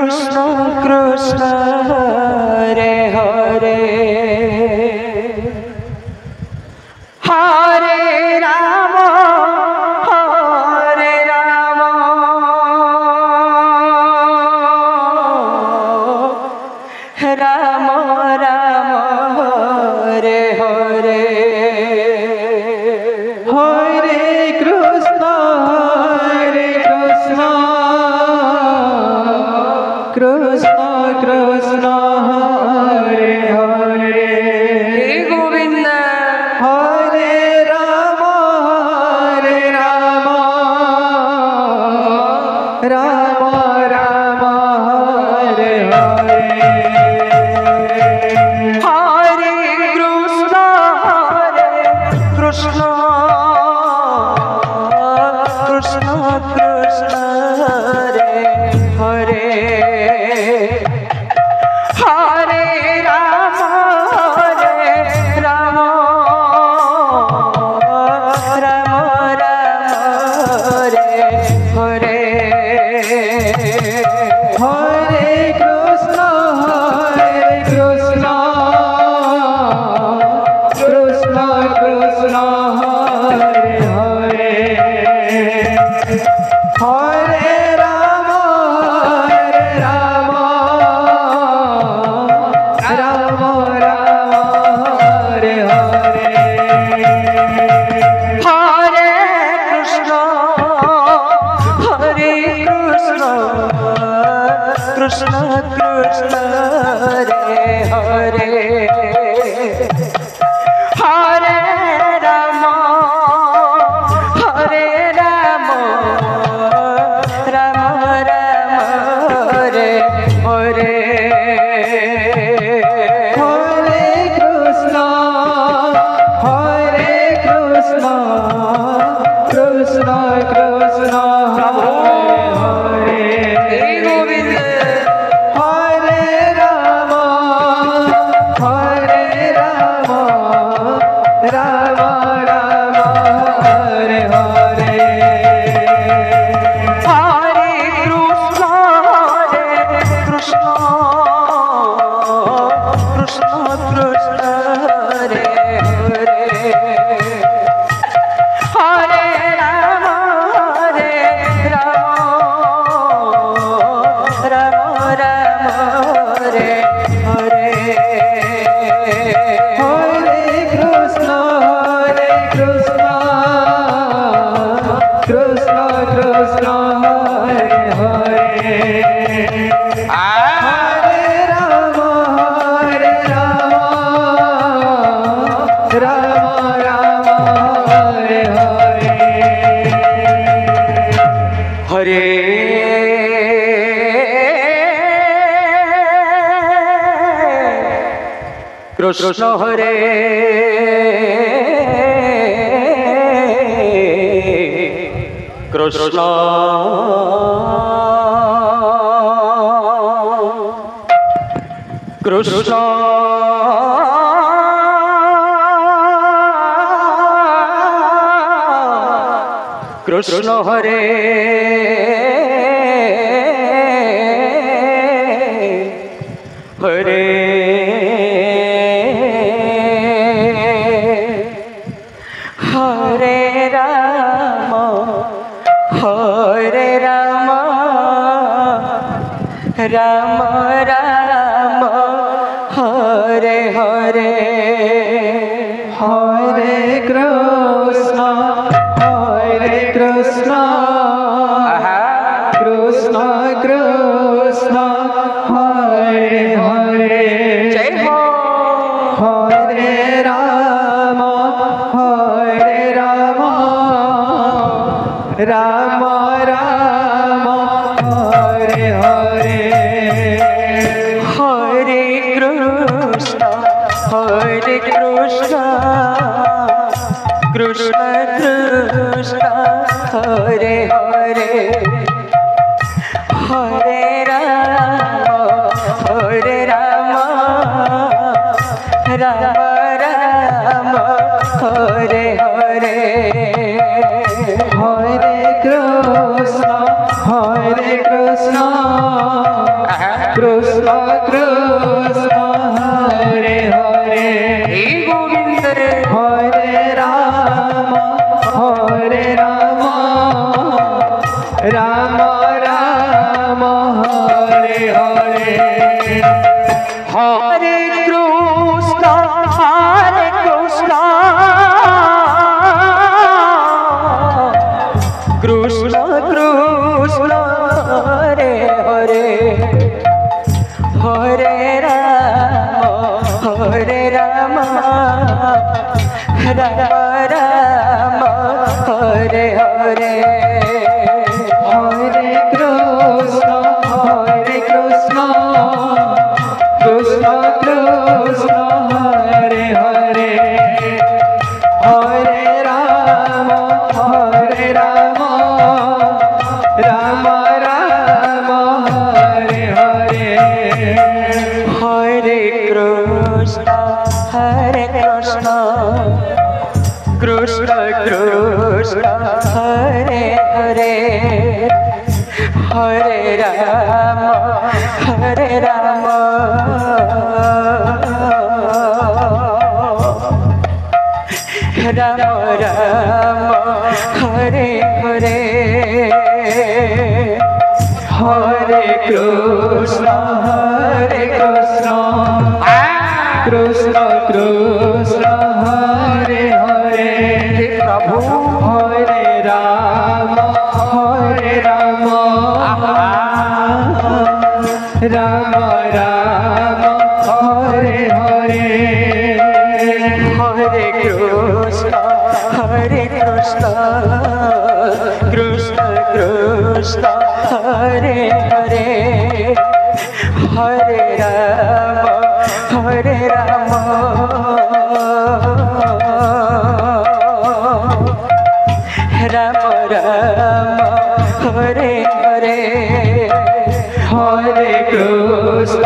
कृष्ण कृष्ण हरे हरे हरे राम राम राम हरे हरे हरे कृष्ण कृष्ण कृष्ण हरे हरे गोविंद हरे राम राम राम हरे हरे कृष्ण कृष्ण कृष्ण हरे हरे हरे राम राम राम हरे हरे हरे कृष्ण कृष्ण कृष्ण हरे हरे हरे राम राम राम हरे हरे हरे कृष्ण कृष्ण कृष्ण हरे हरे हरे राम राम राम हरे हरे हरे कृष्ण कृष्ण कृष्ण हरे हरे गोविंद हरे राम राम राम हरे हरे हरे कृष्ण कृष्ण कृष्ण हरे हरे हरे राम राम राम हरे हरे हरे कृष्ण कृष्ण कृष्ण हरे हरे हरे राम राम राम हरे हरे हरे कृष्ण हरे कृष्ण कृष्ण कृष्ण हरे हरे हरे राम राम राम हरे हरे हरे कृष्ण कृष्ण कृष्ण हरे हरे जय हो हरे राम राम राम हरे हरे हरे कृष्ण कृष्ण कृष्ण हरे हरे हरे राम राम राम हरे हरे हरे कृष्ण कृष्ण कृष्ण हरे हरे हे गोविंद रे हरे राम राम राम हरे हरे हरे कृष्ण कृष्ण कृष्ण हरे हरे हरे राम राम राम हरे हरे हरे कृष्ण कृष्ण कृष्ण हरे हरे हरे राम राम राम हरे हरे हरे कृष्ण कृष्ण कृष्ण हरे हरे हरे राम राम राम हरे हरे हरे कृष्ण कृष्ण कृष्ण हरे हरे प्रभु हरे Ram Ram Ram Hare Hare Hare Krishna Krishna Krishna Hare Hare Hare Ram Ram Ram Hare Hare Hare Krishna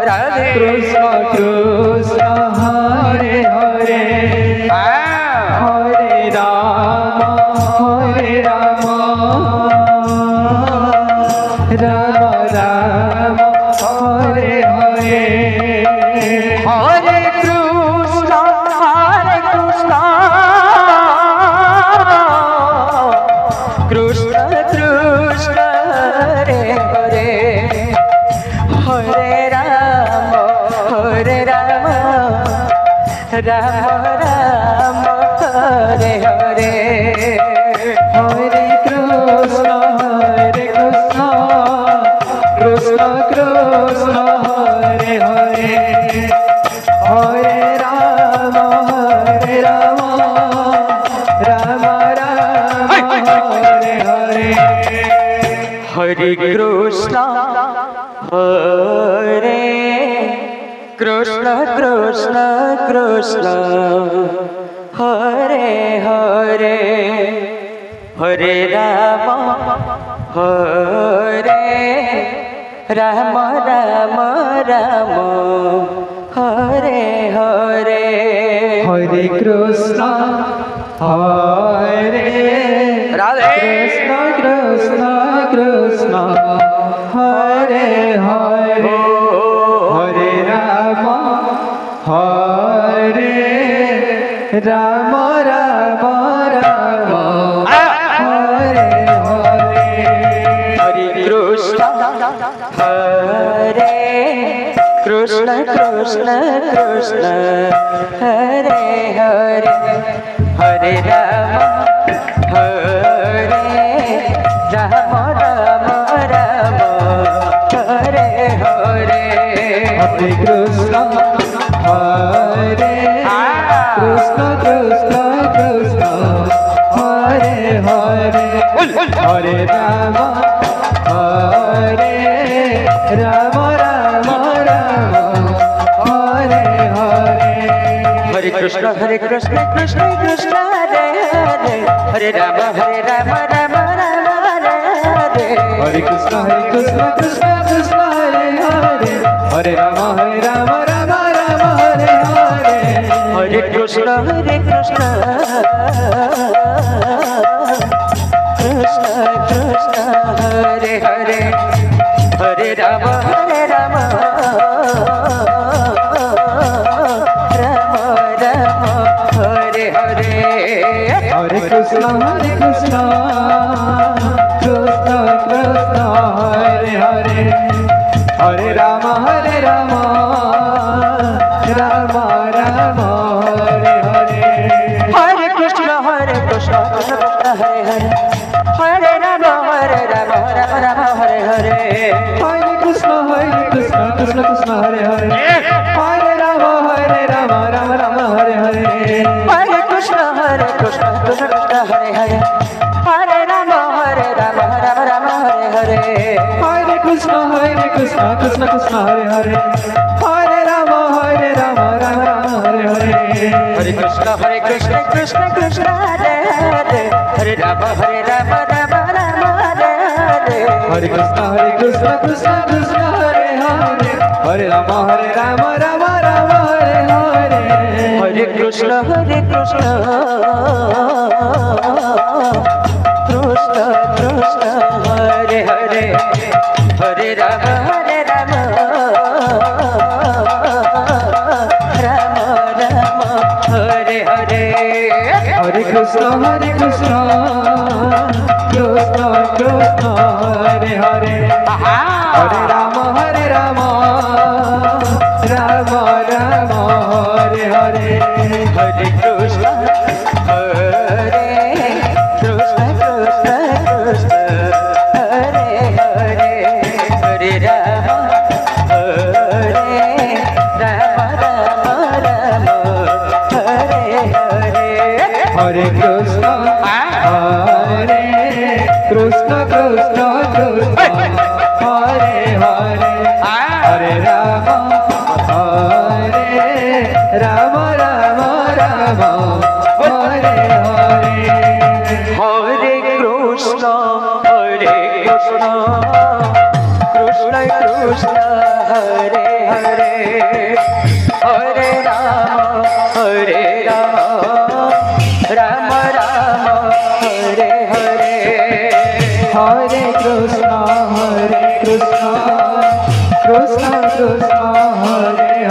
Radhe Krishna Krishna Hare Hare Hare Ram Ram Ram Hare Hare Hare Krishna Krishna Krishna Hare Hare Hare Ram Ram Hare Hare Hare Krishna Krishna Krishna Hare Hare Hare Ram Ram Hare Hare Hare Krishna Krishna Krishna Hare Hare Hare Ram Ram Ram Hare Hare Hare Krishna Radhe Krishna Krishna Hare Hare Hare Ram Ram Hare Hare Hare Krishna Krishna Hare Hare Hare Ram Ram Hare Hare Hare Krishna Krishna Hare Hare Hare Ram Ram Hare Hare Hare Krishna Krishna Krishna Hare Hare Hare Ram Ram Hare Hare Hare Krishna Krishna Krishna Hare Hare Hare Ram Hare Hare Hare Krishna Krishna Krishna Hare Hare Krishna Krishna Krishna Hare Hare Hare Rama Rama Rama Hare Hare Hare Krishna Krishna Krishna Hare Hare Hare Rama Rama Rama Hare Hare Hare Krishna Krishna Krishna Hare Hare Hare Rama Rama Rama Hare Hare Hare Krishna Krishna Krishna Hare Hare Hare Rama Rama Rama Hare Hare Hare Krishna Krishna Krishna Hare Hare Hare Rama Rama Hare Hare Hare Krishna Krishna Krishna Hare Hare Hare Rama Rama Rama Hare Hare Hare Krishna Krishna Krishna Hare Hare Hare Rama Rama Rama Hare Hare Hare Krishna Krishna Krishna Hare Hare Hare Rama Rama Rama Hare Hare Hare Krishna Krishna Krishna Hare Hare Hare Rama Rama Rama Hare Hare Hare Krishna Krishna Hare Hare Hare Rama Rama Rama Hare Hare Hare Krishna Krishna Krishna Hare Hare Hare Rama Rama Rama Hare Hare Hare Krishna Krishna Krishna Hare Hare Hare Rama Rama Rama Hare Hare Hare Krishna Krishna Krishna Hare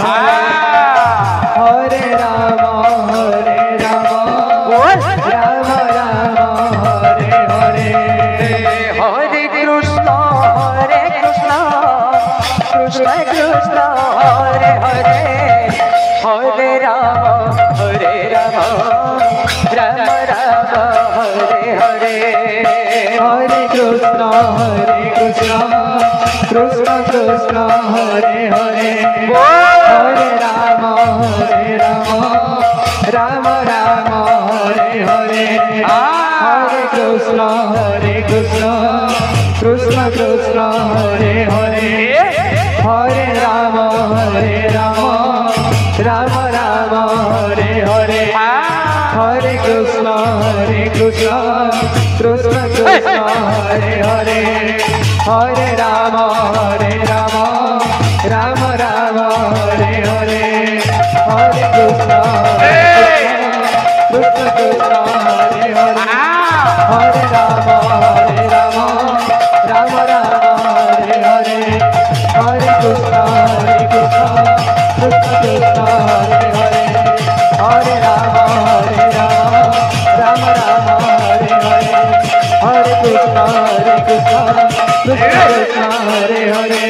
Hare Hare Rama Rama Rama Hare Hare Hare Krishna Krishna Krishna Hare Hare Hare Rama Rama Rama Hare Hare Hare Krishna Krishna Krishna Hare Hare Hare Rama Rama Rama Hare Hare Hare Krishna Krishna Krishna Hare Hare Hare Rama Rama Rama Hare Hare Hare Krishna Krishna Krishna Hare Hare Hare Rama Rama Rama Hare Hare Hare Krishna Krishna Krishna Hare Hare Hare Rama Rama Rama Hare Hare Hare Krishna Krishna Krishna Hare Hare Hare Rama Rama Rama Hare Hare Hare Krishna Krishna Krishna Hare Hare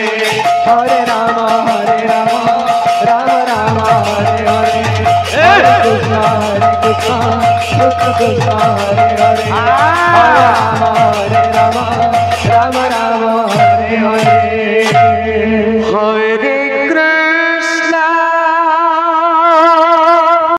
Hare Rama Rama Rama Hare Hare Hare Krishna Krishna Krishna Hare Hare Hare Rama Rama Rama Hare Hare